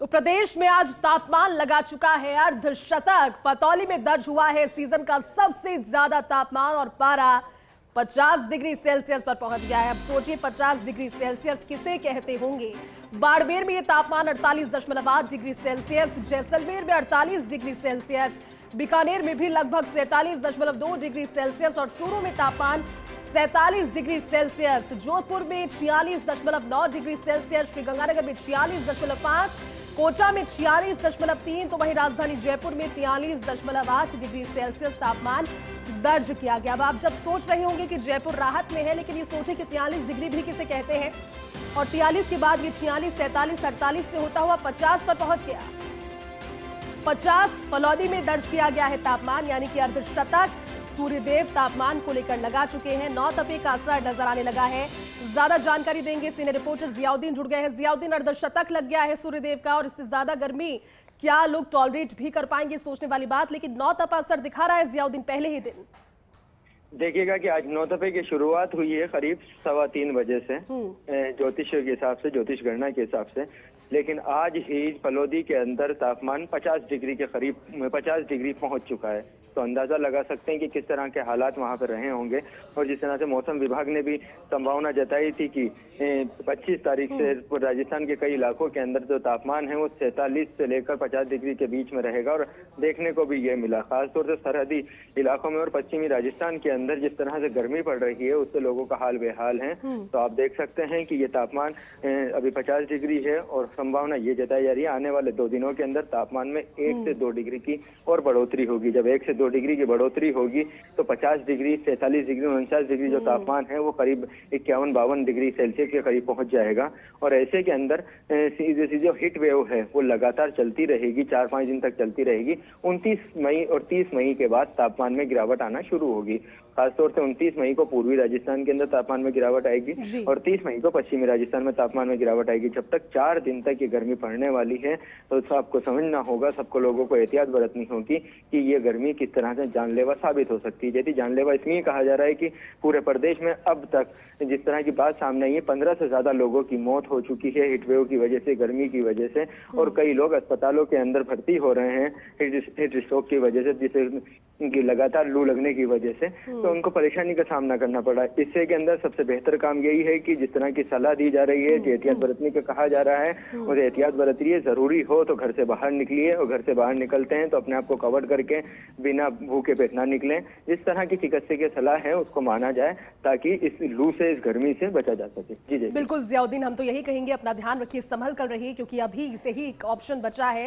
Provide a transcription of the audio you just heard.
तो प्रदेश में आज तापमान लगा चुका है अर्धशतक। पतौली में दर्ज हुआ है सीजन का सबसे ज्यादा तापमान और पारा 50 डिग्री सेल्सियस पर पहुंच गया है। अब सोचिए 50 डिग्री सेल्सियस किसे कहते होंगे। बाड़मेर में ये तापमान 48.8 डिग्री सेल्सियस, जैसलमेर में 48 डिग्री सेल्सियस, बीकानेर में भी लगभग 47.2 डिग्री सेल्सियस और चूरू में तापमान 47 डिग्री सेल्सियस, जोधपुर में 46.9 डिग्री सेल्सियस, श्रीगंगानगर में 46.5, कोटा में 46.3, तो वहीं राजधानी जयपुर में 43.8 डिग्री सेल्सियस तापमान दर्ज किया गया। अब आप जब सोच रहे होंगे कि जयपुर राहत में है, लेकिन ये सोचे कि 43 डिग्री भी किसे कहते हैं, और 43 के बाद ये 46, 47, 48 से होता हुआ 50 पर पहुंच गया। 50 फलौदी में दर्ज किया गया है तापमान, यानी कि अर्धशतक। सूर्यदेव तापमान को लेकर लगा चुके हैं, नौ तपे का असर नजर आने लगा है। ज्यादा जानकारी देंगे सीनियर रिपोर्टर जियाउद्दीन जुड़ गए हैं। जियाउद्दीन, अर्धशतक लग गया है सूर्यदेव का और इससे ज्यादा गर्मी क्या लोग टॉलरेट भी कर पाएंगे, सोचने वाली बात, लेकिन नौ तपा असर दिखा रहा है जियाउद्दीन पहले ही दिन। देखिएगा कि आज नौ तपे की शुरुआत हुई है करीब 3:15 बजे से ज्योतिष के हिसाब से, ज्योतिष गणना के हिसाब से, लेकिन आज ही फलौदी के अंदर तापमान 50 डिग्री के करीब 50 डिग्री पहुंच चुका है। तो अंदाजा लगा सकते हैं कि किस तरह के हालात वहां पर रहे होंगे। और जिस तरह से मौसम विभाग ने भी संभावना जताई थी कि 25 तारीख से राजस्थान के कई इलाकों के अंदर जो तापमान है वो 47 से लेकर 50 डिग्री के बीच में रहेगा, और देखने को भी ये मिला। खासतौर से सरहदी इलाकों में और पश्चिमी राजस्थान के अंदर जिस तरह से गर्मी पड़ रही है उससे लोगों का हाल बेहाल है। तो आप देख सकते हैं कि ये तापमान अभी 50 डिग्री है और संभावना ये जताई जा रही है आने वाले 2 दिनों के अंदर तापमान में 1 से 2 डिग्री की और बढ़ोतरी होगी। जब 1 से 2 डिग्री की बढ़ोतरी होगी तो 50 डिग्री, 47 डिग्री, 49 डिग्री जो तापमान है वो करीब 51-52 डिग्री सेल्सियस के करीब पहुंच जाएगा। और ऐसे के अंदर सीधी जो हीट वेव है वो लगातार चलती रहेगी, 4-5 दिन तक चलती रहेगी। 29 मई और 30 मई के बाद तापमान में गिरावट आना शुरू होगी। खासतौर से 29 मई को पूर्वी राजस्थान के अंदर तापमान में गिरावट आएगी और 30 मई को पश्चिमी राजस्थान में तापमान में गिरावट आएगी। जब तक 4 दिन तक ये गर्मी पड़ने वाली है तो सबको समझना होगा, सबको लोगों को एहतियात बरतनी होगी कि ये गर्मी किस तरह से जानलेवा साबित हो सकती है। यदि जानलेवा इसलिए कहा जा रहा है कि पूरे प्रदेश में अब तक जिस तरह की बात सामने आई है, 15 से ज्यादा लोगों की मौत हो चुकी है हीटवेव की वजह से, गर्मी की वजह से, और कई लोग अस्पतालों के अंदर भर्ती हो रहे हैं हीट स्ट्रोक की वजह से, जिसे लगातार लू लगने की वजह से, तो उनको परेशानी का सामना करना पड़ा। इससे के अंदर सबसे बेहतर काम यही है कि जिस तरह की सलाह दी जा रही है, जो एहतियात बरतने का कहा जा रहा है, और एहतियात बरतिए। जरूरी हो तो घर से बाहर निकलिए, और घर से बाहर निकलते हैं तो अपने आप को कवर करके बिना भूखे पेट ना निकलें। जिस तरह की चिकित्सकीय सलाह है उसको माना जाए ताकि इस लू से, इस गर्मी से बचा जा सके। जी जी बिल्कुल जियाउद्दीन, हम तो यही कहेंगे अपना ध्यान रखिए, संभल कर रहिए, क्योंकि अभी से ही एक ऑप्शन बचा है।